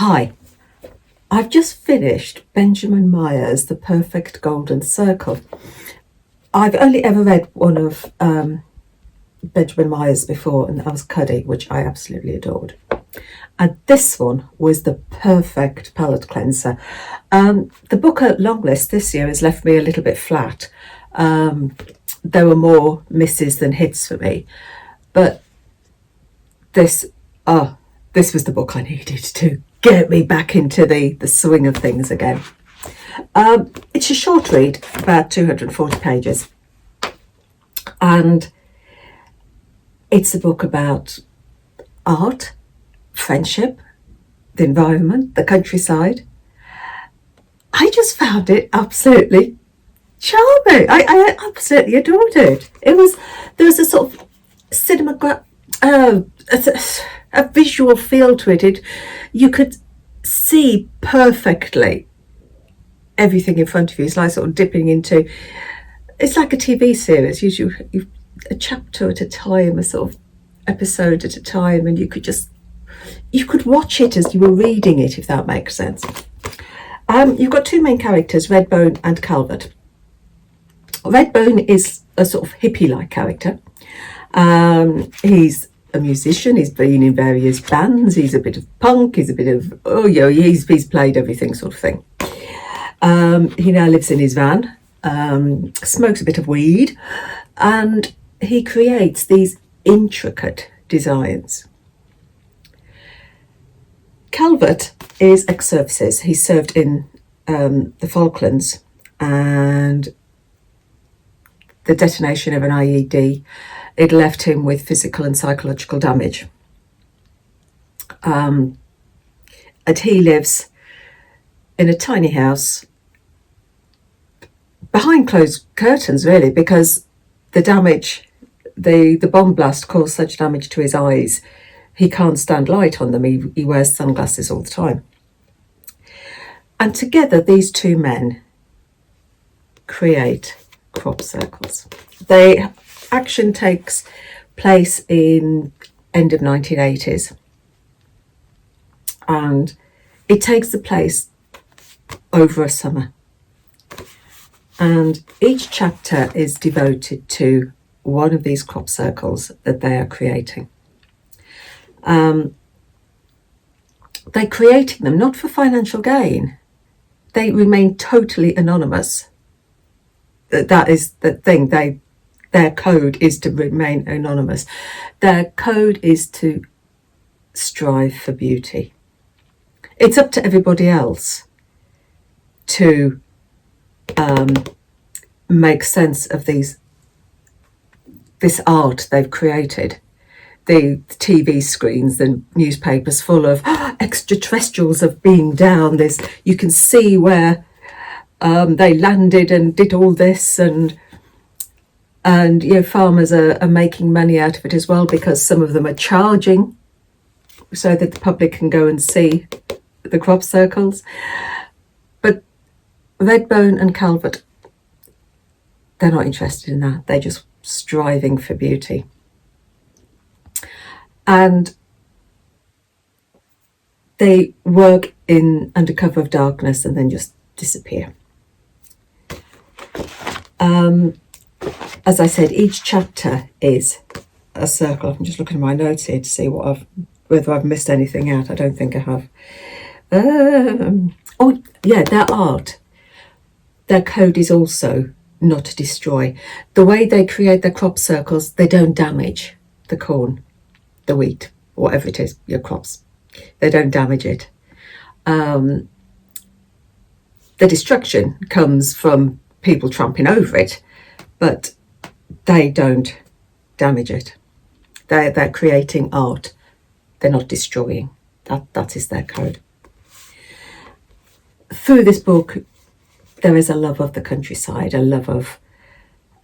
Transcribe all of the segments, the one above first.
Hi, I've just finished Benjamin Myers' The Perfect Golden Circle. I've only ever read one of Benjamin Myers before, and that was Cuddy, which I absolutely adored. And this one was the perfect palette cleanser. The book at long list this year has left me a little bit flat. There were more misses than hits for me, but this was the book I needed to get me back into the swing of things again. It's a short read, about 240 pages, and it's a book about art, friendship, the environment, the countryside. I just found it absolutely charming. I absolutely adored it. There was a sort of a visual feel to it. You could see perfectly everything in front of you. It's like sort of dipping into, it's like a TV series. Usually a chapter at a time, a sort of episode at a time, and you could watch it as you were reading it, if that makes sense. You've got two main characters, Redbone and Calvert. Redbone is a sort of hippie-like character. He's a musician. He's been in various bands. He's a bit of punk. He's a bit of he's played everything, sort of thing. He now lives in his van, smokes a bit of weed, and he creates these intricate designs. Calvert is ex-services. He served in the Falklands, and the detonation of an IED, it left him with physical and psychological damage. And he lives in a tiny house behind closed curtains, really, because the damage, the bomb blast caused such damage to his eyes, he can't stand light on them. He wears sunglasses all the time. And together, these two men create crop circles. The action takes place in end of 1980s, and it takes the place over a summer. And each chapter is devoted to one of these crop circles that they are creating. They're creating them not for financial gain. They remain totally anonymous. That is the thing. Their code is to remain anonymous. Their code is to strive for beauty. It's up to everybody else to make sense of this art they've created. The TV screens, the newspapers full of extraterrestrials have been down. You can see where they landed and did all this, and farmers are making money out of it as well, because some of them are charging so that the public can go and see the crop circles. But Redbone and Calvert, they're not interested in that. They're just striving for beauty. And they work under cover of darkness and then just disappear. As I said, each chapter is a circle. I'm just looking at my notes here to see whether I've missed anything out. I don't think I have. Their art. Their code is also not to destroy. The way they create their crop circles, they don't damage the corn, the wheat, whatever it is, your crops. They don't damage it. The destruction comes from people tramping over it, but they don't damage it. They're creating art. They're not destroying. That is their code. Through this book, there is a love of the countryside, a love of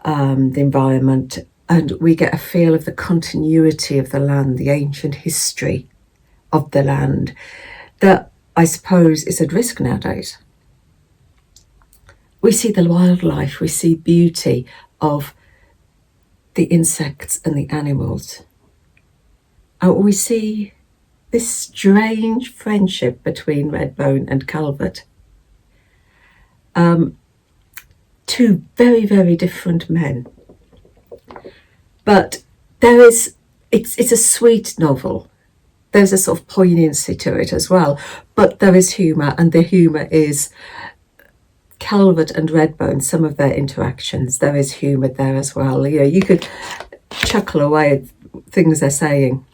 the environment, and we get a feel of the continuity of the land, the ancient history of the land that I suppose is at risk nowadays. We see the wildlife, we see beauty of the insects and the animals. We see this strange friendship between Redbone and Calvert. Two very, very different men. But it's a sweet novel. There's a sort of poignancy to it as well. But there is humour, and the humour is Calvert and Redbone, some of their interactions. There is humour there as well. You know, you could chuckle away at things they're saying.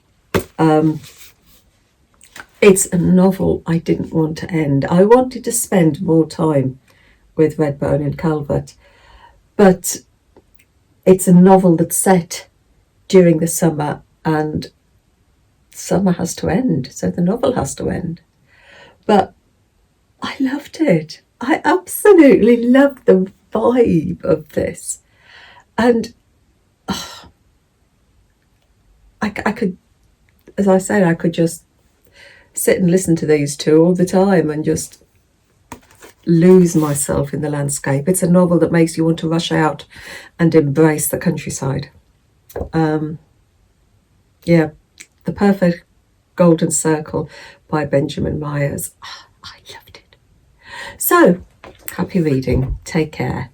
It's a novel I didn't want to end. I wanted to spend more time with Redbone and Calvert, but it's a novel that's set during the summer, and summer has to end, so the novel has to end. But I loved it. I absolutely loved the vibe of this, and I could, as I said, I could just sit and listen to these two all the time and just lose myself in the landscape. It's a novel that makes you want to rush out and embrace the countryside. Yeah, The Perfect Golden Circle by Benjamin Myers. I loved it. So, happy reading. Take care.